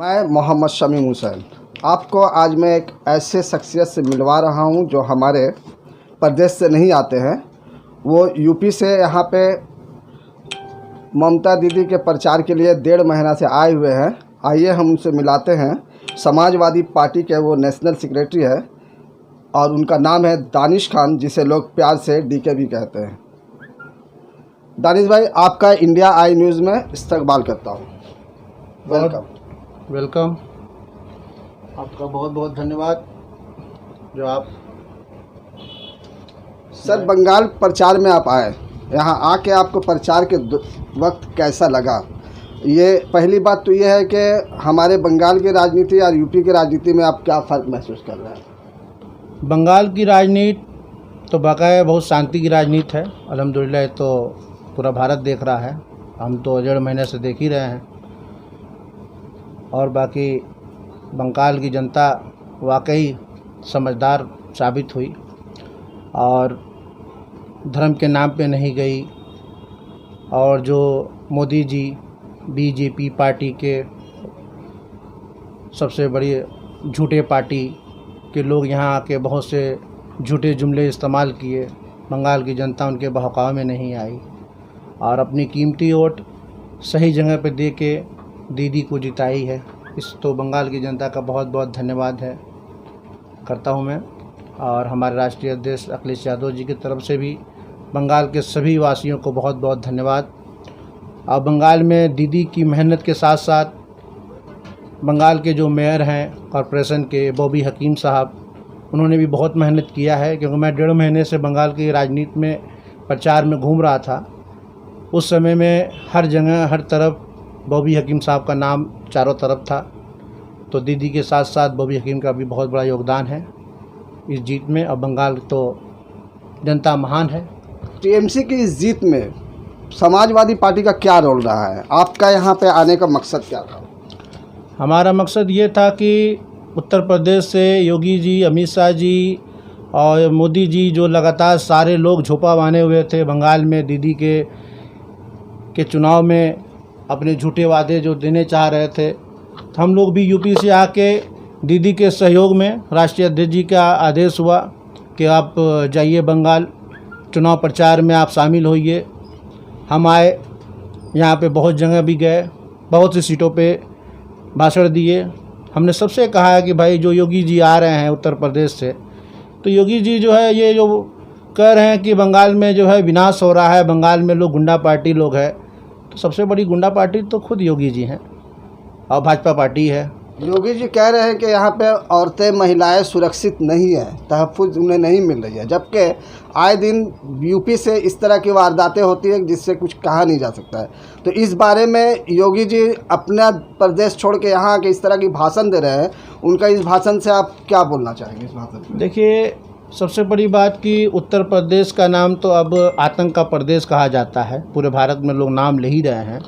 मैं मोहम्मद शमीम हुसैन आपको आज मैं एक ऐसे शख्सियत से मिलवा रहा हूं जो हमारे प्रदेश से नहीं आते हैं। वो यूपी से यहाँ पे ममता दीदी के प्रचार के लिए 1.5 महीना से आए हुए हैं। आइए हम उनसे मिलाते हैं। समाजवादी पार्टी के वो नेशनल सेक्रेटरी है और उनका नाम है दानिश खान, जिसे लोग प्यार से डीके भी कहते हैं। दानिश भाई, आपका इंडिया आई न्यूज़ में इस्तकबाल करता हूँ। वेलकम। आपका बहुत बहुत धन्यवाद जो आप सर बंगाल प्रचार में आप आए, यहाँ आके आपको प्रचार के वक्त कैसा लगा? ये पहली बात तो ये है कि हमारे बंगाल की राजनीति और यूपी की राजनीति में आप क्या फ़र्क महसूस कर रहे हैं? बंगाल की राजनीति तो बाकायदा बहुत शांति की राजनीति है अल्हम्दुलिल्लाह। तो पूरा भारत देख रहा है, हम तो 1.5 महीने से देख ही रहे हैं। और बाकी बंगाल की जनता वाकई समझदार साबित हुई और धर्म के नाम पे नहीं गई। और जो मोदी जी बीजेपी पार्टी के सबसे बड़ी झूठे पार्टी के लोग यहाँ आके बहुत से झूठे जुमले इस्तेमाल किए, बंगाल की जनता उनके बहकावे में नहीं आई और अपनी कीमती वोट सही जगह पे दे के दीदी को जिताई है। इस तो बंगाल की जनता का बहुत बहुत धन्यवाद है करता हूँ मैं। और हमारे राष्ट्रीय अध्यक्ष अखिलेश यादव जी की तरफ से भी बंगाल के सभी वासियों को बहुत बहुत धन्यवाद। और बंगाल में दीदी की मेहनत के साथ साथ बंगाल के जो मेयर हैं कॉरपोरेशन के बॉबी हकीम साहब, उन्होंने भी बहुत मेहनत किया है। क्योंकि मैं 1.5 महीने से बंगाल की राजनीति में प्रचार में घूम रहा था। उस समय में हर जगह हर तरफ बॉबी हकीम साहब का नाम चारों तरफ था। तो दीदी के साथ साथ बॉबी हकीम का भी बहुत बड़ा योगदान है इस जीत में। और बंगाल तो जनता महान है। टीएमसी की इस जीत में समाजवादी पार्टी का क्या रोल रहा है? आपका यहाँ पे आने का मकसद क्या था? हमारा मकसद ये था कि उत्तर प्रदेश से योगी जी, अमित शाह जी और मोदी जी जो लगातार सारे लोग झोंपा बांधे हुए थे बंगाल में दीदी के चुनाव में, अपने झूठे वादे जो देने चाह रहे थे, तो हम लोग भी यूपी से आके दीदी के सहयोग में राष्ट्रीय अध्यक्ष जी का आदेश हुआ कि आप जाइए बंगाल, चुनाव प्रचार में आप शामिल होइए। हम आए, यहाँ पे बहुत जगह भी गए, बहुत सी सीटों पे भाषण दिए। हमने सबसे कहा है कि भाई जो योगी जी आ रहे हैं उत्तर प्रदेश से, तो योगी जी जो है ये जो कह रहे हैं कि बंगाल में जो है विनाश हो रहा है, बंगाल में लोग गुंडा पार्टी लोग है, तो सबसे बड़ी गुंडा पार्टी तो खुद योगी जी हैं और भाजपा पार्टी है। योगी जी कह रहे हैं कि यहाँ पे औरतें महिलाएं सुरक्षित नहीं है, तहफ़्फ़ुज़ उन्हें नहीं मिल रही है, जबकि आए दिन यूपी से इस तरह की वारदातें होती है जिससे कुछ कहा नहीं जा सकता है। तो इस बारे में योगी जी अपना प्रदेश छोड़ के यहाँ आके इस तरह की भाषण दे रहे हैं, उनका इस भाषण से आप क्या बोलना चाहेंगे इस भाषण में? देखिए, सबसे बड़ी बात कि उत्तर प्रदेश का नाम तो अब आतंक का प्रदेश कहा जाता है। पूरे भारत में लोग नाम ले ही रहे हैं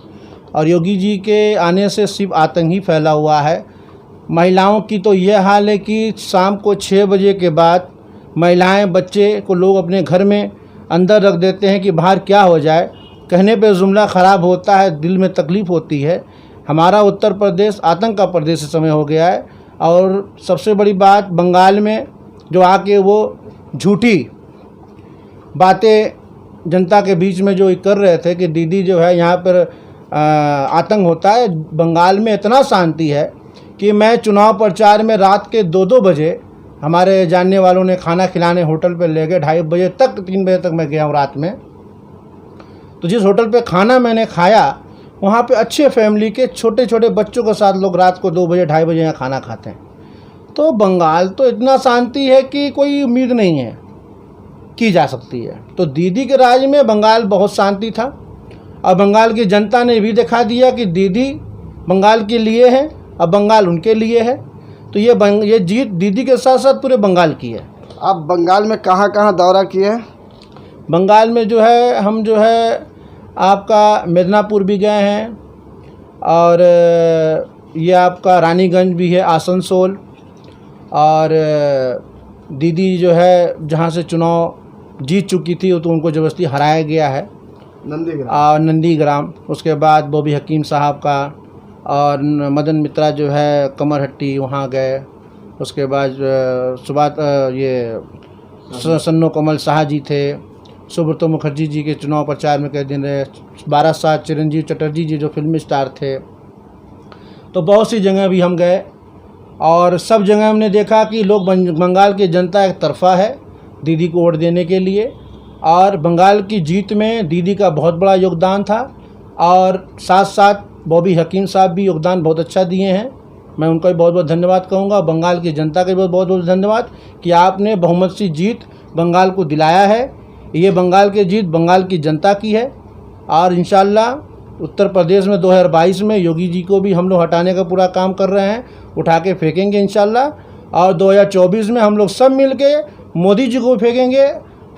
और योगी जी के आने से सिर्फ आतंक ही फैला हुआ है। महिलाओं की तो यह हाल है कि शाम को 6 बजे के बाद महिलाएं, बच्चे को लोग अपने घर में अंदर रख देते हैं कि बाहर क्या हो जाए। कहने पे जुमला ख़राब होता है, दिल में तकलीफ़ होती है। हमारा उत्तर प्रदेश आतंक का प्रदेश इस समय हो गया है। और सबसे बड़ी बात, बंगाल में जो आके वो झूठी बातें जनता के बीच में जो कर रहे थे कि दीदी जो है यहाँ पर आतंक होता है। बंगाल में इतना शांति है कि मैं चुनाव प्रचार में रात के 2-2 बजे हमारे जानने वालों ने खाना खिलाने होटल पे ले गए। 2:30 बजे तक, 3 बजे तक मैं गया हूँ रात में। तो जिस होटल पे खाना मैंने खाया, वहाँ पे अच्छे फैमिली के छोटे छोटे बच्चों के साथ लोग रात को 2 बजे 2:30 बजे यहाँ खाना खाते हैं। तो बंगाल तो इतना शांति है कि कोई उम्मीद नहीं है की जा सकती है। तो दीदी के राज में बंगाल बहुत शांति था और बंगाल की जनता ने भी दिखा दिया कि दीदी बंगाल के लिए है और बंगाल उनके लिए है। तो ये जीत दीदी के साथ साथ पूरे बंगाल की है। आप बंगाल में कहाँ कहाँ दौरा किए हैं? बंगाल में जो है हम जो है आपका मिदनापुर भी गए हैं और ये आपका रानीगंज भी है, आसनसोल। और दीदी जो है जहाँ से चुनाव जीत चुकी थी तो उनको ज़बरदस्ती हराया गया है, नंदीग्राम। उसके बाद बॉबी हकीम साहब का और मदन मित्रा जो है कमरहट्टी वहाँ गए। उसके बाद सन्नो कमल शाह जी थे, सुब्रतो मुखर्जी जी के चुनाव प्रचार में कई दिन रहे, 12 साल चिरंजीव चटर्जी जी जो फिल्मी स्टार थे। तो बहुत सी जगह भी हम गए और सब जगह हमने देखा कि लोग बंगाल की जनता एक तरफा है दीदी को वोट देने के लिए, और बंगाल की जीत में दीदी का बहुत बड़ा योगदान था। और साथ साथ बॉबी हकीम साहब भी योगदान बहुत अच्छा दिए हैं, मैं उनका भी बहुत बहुत धन्यवाद कहूँगा। बंगाल की जनता का भी बहुत बहुत धन्यवाद कि आपने बहुमत से जीत बंगाल को दिलाया है। ये बंगाल की जीत बंगाल की जनता की है और इंशाल्लाह उत्तर प्रदेश में 2022 में योगी जी को भी हम लोग हटाने का पूरा काम कर रहे हैं, उठा के फेंकेंगे इंशाल्लाह। और 2024 में हम लोग सब मिल के मोदी जी को फेंकेंगे।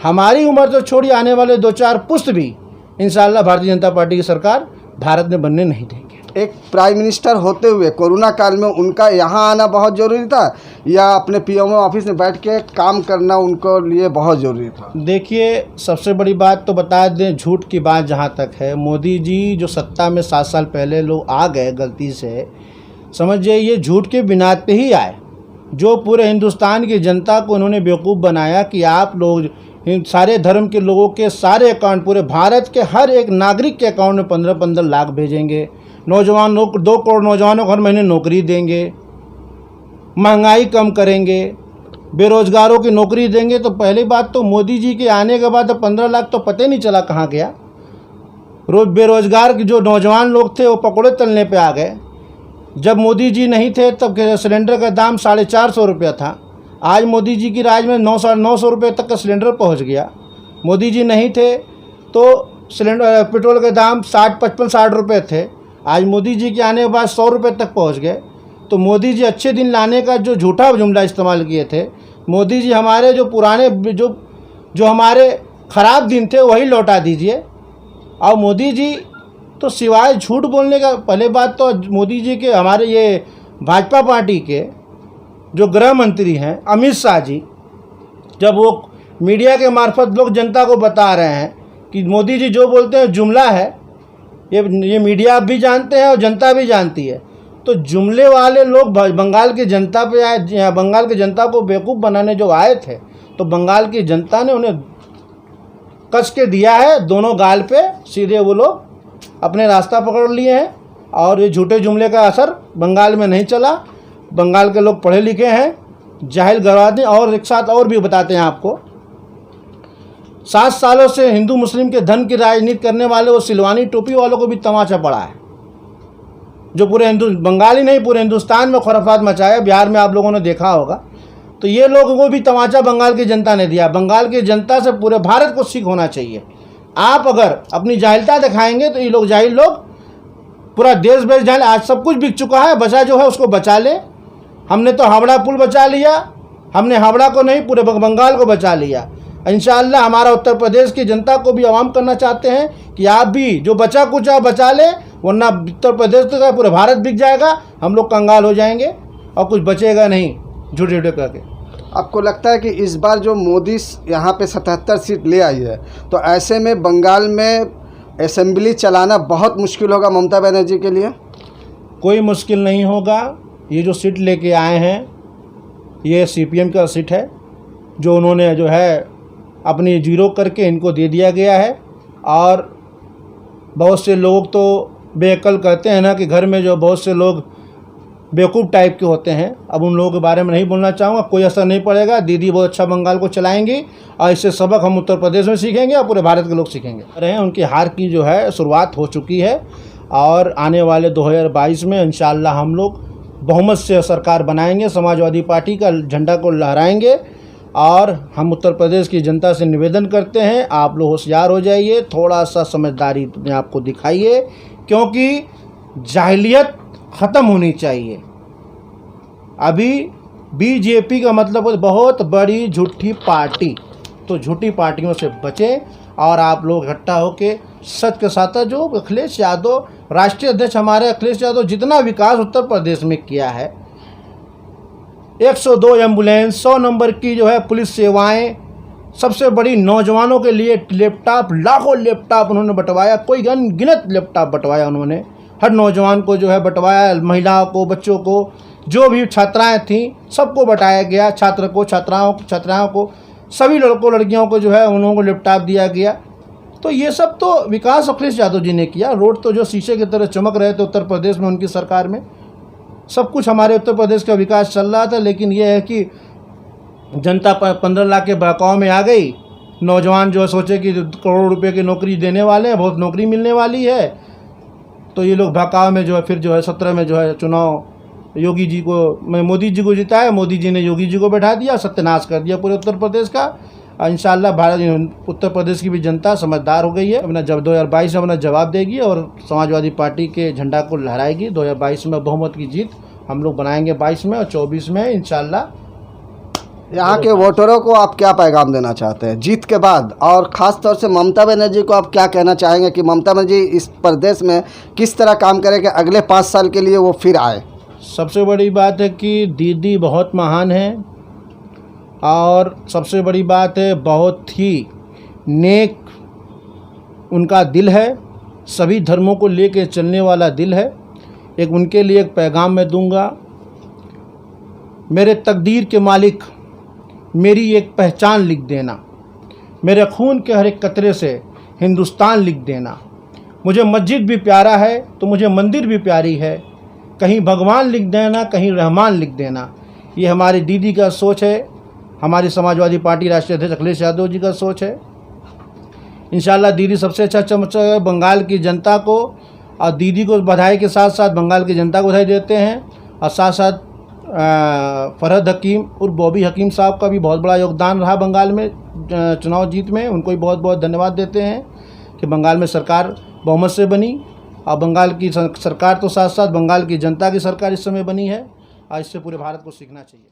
हमारी उम्र तो छोड़ी, आने वाले 2-4 पुश्त भी इंशाल्लाह भारतीय जनता पार्टी की सरकार भारत में बनने नहीं देंगे। एक प्राइम मिनिस्टर होते हुए कोरोना काल में उनका यहाँ आना बहुत ज़रूरी था या अपने पीएमओ ऑफिस में बैठ के काम करना उनको लिए बहुत ज़रूरी था? देखिए, सबसे बड़ी बात तो बता दें, झूठ की बात जहाँ तक है, मोदी जी जो सत्ता में 7 साल पहले लोग आ गए गलती से, समझिए ये झूठ के बिना पे ही आए। जो पूरे हिंदुस्तान की जनता को उन्होंने बेवकूफ़ बनाया कि आप लोग सारे धर्म के लोगों के सारे अकाउंट, पूरे भारत के हर एक नागरिक के अकाउंट में 15-15 लाख भेजेंगे, नौजवान 2 करोड़ नौजवानों को हर महीने नौकरी देंगे, महंगाई कम करेंगे, बेरोजगारों की नौकरी देंगे। तो पहली बात तो मोदी जी के आने के बाद 15 लाख तो पता ही नहीं चला कहाँ गया। बेरोजगार के जो नौजवान लोग थे वो पकौड़े तलने पे आ गए। जब मोदी जी नहीं थे तब सिलेंडर का दाम 450 रुपया था, आज मोदी जी की राज में 900 रुपये तक का सिलेंडर पहुंच गया। मोदी जी नहीं थे तो सिलेंडर पेट्रोल के दाम 55-60 रुपये थे, आज मोदी जी के आने के बाद 100 रुपये तक पहुंच गए। तो मोदी जी अच्छे दिन लाने का जो झूठा जुमला इस्तेमाल किए थे, मोदी जी हमारे जो पुराने जो हमारे ख़राब दिन थे वही लौटा दीजिए। और मोदी जी तो सिवाय झूठ बोलने का, पहले बात तो मोदी जी के हमारे ये भाजपा पार्टी के जो गृह मंत्री हैं अमित शाह जी, जब वो मीडिया के मार्फत लोग जनता को बता रहे हैं कि मोदी जी जो बोलते हैं जुमला है, ये मीडिया भी जानते हैं और जनता भी जानती है। तो जुमले वाले लोग बंगाल की जनता पे आए, बंगाल की जनता को बेवकूफ़ बनाने जो आए थे, तो बंगाल की जनता ने उन्हें कस के दिया है दोनों गाल पे, सीधे वो लोग अपने रास्ता पकड़ लिए हैं। और ये झूठे जुमले का असर बंगाल में नहीं चला। बंगाल के लोग पढ़े लिखे हैं, जाहिल गवार हैं। और एक साथ और भी बताते हैं आपको, 7 सालों से हिंदू मुस्लिम के धन की राजनीति करने वाले वो सिलवानी टोपी वालों को भी तमाचा पड़ा है, जो पूरे बंगाल ही नहीं पूरे हिंदुस्तान में खुराफात मचाया। बिहार में आप लोगों ने देखा होगा। तो ये लोगों को भी तमाचा बंगाल की जनता ने दिया। बंगाल की जनता से पूरे भारत को सीख होना चाहिए। आप अगर अपनी जाहिलता दिखाएंगे तो ये लोग जाहिल लोग पूरा देश बेच जाए। आज सब कुछ बिक चुका है, बचा जो है उसको बचा ले। हमने तो हावड़ा पुल बचा लिया, हमने हावड़ा को नहीं पूरे बंगाल को बचा लिया। इंशाअल्लाह हमारा उत्तर प्रदेश की जनता को भी आवाम करना चाहते हैं कि आप भी जो बचा कुछ बचा ले, वरना उत्तर प्रदेश तो पूरे भारत बिक जाएगा, हम लोग कंगाल हो जाएंगे और कुछ बचेगा नहीं झूठे झूठे करके। आपको लगता है कि इस बार जो मोदी यहाँ पे 77 सीट ले आई है, तो ऐसे में बंगाल में असेंबली चलाना बहुत मुश्किल होगा ममता बनर्जी के लिए? कोई मुश्किल नहीं होगा। ये जो सीट लेके आए हैं ये सीपीएम का सीट है, जो उन्होंने जो है अपनी जीरो करके इनको दे दिया गया है। और बहुत से लोग तो बेअक्ल कहते हैं ना कि घर में जो बहुत से लोग बेवकूफ़ टाइप के होते हैं, अब उन लोगों के बारे में नहीं बोलना चाहूँगा। कोई असर नहीं पड़ेगा। दीदी बहुत अच्छा बंगाल को चलाएंगी और इससे सबक हम उत्तर प्रदेश में सीखेंगे और पूरे भारत के लोग सीखेंगे। उनकी हार की जो है शुरुआत हो चुकी है और आने वाले 2022 में इंशाअल्लाह हम लोग बहुमत से सरकार बनाएंगे, समाजवादी पार्टी का झंडा को लहराएंगे। और हम उत्तर प्रदेश की जनता से निवेदन करते हैं, आप लोग होशियार हो जाइए, थोड़ा सा समझदारी अपने आप को दिखाइए, क्योंकि जाहिलियत ख़त्म होनी चाहिए। अभी बीजेपी का मतलब बहुत बड़ी झूठी पार्टी, तो झूठी पार्टियों से बचें और आप लोग इकट्ठा होकर सच के साथ जो अखिलेश यादव राष्ट्रीय अध्यक्ष हमारे अखिलेश यादव जितना विकास उत्तर प्रदेश में किया है, 102 एम्बुलेंस, 100 नंबर की जो है पुलिस सेवाएं, सबसे बड़ी नौजवानों के लिए लैपटॉप, लाखों लैपटॉप उन्होंने बंटवाया, कोई अनगिनत लैपटॉप बंटवाया उन्होंने, हर नौजवान को जो है बंटवाया, महिलाओं को, बच्चों को, जो भी छात्राएं थीं सबको बटाया गया, छात्र को, छात्राओं को, सभी लड़कों लड़कियों को जो है उन लोगों को लैपटॉप दिया गया। तो ये सब तो विकास अखिलेश यादव जी ने किया। रोड तो जो शीशे की तरह चमक रहे थे उत्तर प्रदेश में उनकी सरकार में, सब कुछ हमारे उत्तर प्रदेश का विकास चल रहा था। लेकिन ये है कि जनता 15 लाख के बहकाव में आ गई। नौजवान जो है सोचे कि करोड़ रुपए की नौकरी देने वाले हैं, बहुत नौकरी मिलने वाली है, तो ये लोग बहकाव में जो है फिर जो है 17 में जो है चुनाव योगी जी को, मैं मोदी जी को जिताया, मोदी जी ने योगी जी को बैठा दिया, सत्यानाश कर दिया पूरे उत्तर प्रदेश का। इंशाल्लाह भारत उत्तर प्रदेश की भी जनता समझदार हो गई है, अपना जब 2022 में अपना जवाब देगी और समाजवादी पार्टी के झंडा को लहराएगी। 2022 में बहुमत की जीत हम लोग बनाएंगे 22 में और 24 में इंशाल्लाह। यहाँ के वोटरों को आप क्या पैगाम देना चाहते हैं जीत के बाद, और ख़ास तौर से ममता बनर्जी को आप क्या कहना चाहेंगे कि ममता बनर्जी इस प्रदेश में किस तरह काम करे कि अगले 5 साल के लिए वो फिर आए? सबसे बड़ी बात है कि दीदी बहुत महान है, और सबसे बड़ी बात है बहुत ही नेक उनका दिल है, सभी धर्मों को लेकर चलने वाला दिल है। एक उनके लिए एक पैगाम मैं दूंगा, मेरे तकदीर के मालिक मेरी एक पहचान लिख देना, मेरे खून के हर एक कतरे से हिंदुस्तान लिख देना। मुझे मस्जिद भी प्यारा है तो मुझे मंदिर भी प्यारी है, कहीं भगवान लिख देना, कहीं रहमान लिख देना। ये हमारी दीदी का सोच है, हमारी समाजवादी पार्टी राष्ट्रीय अध्यक्ष अखिलेश यादव जी का सोच है। इंशाल्लाह दीदी सबसे अच्छा चमचा बंगाल की जनता को, और दीदी को बधाई के साथ साथ बंगाल की जनता को बधाई देते हैं, और साथ साथ फरहद हकीम और बॉबी हकीम साहब का भी बहुत बड़ा योगदान रहा बंगाल में चुनाव जीत में, उनको भी बहुत बहुत धन्यवाद देते हैं कि बंगाल में सरकार बहुमत से बनी। और बंगाल की सरकार तो साथ साथ बंगाल की जनता की सरकार इस समय बनी है, और इससे पूरे भारत को सीखना चाहिए।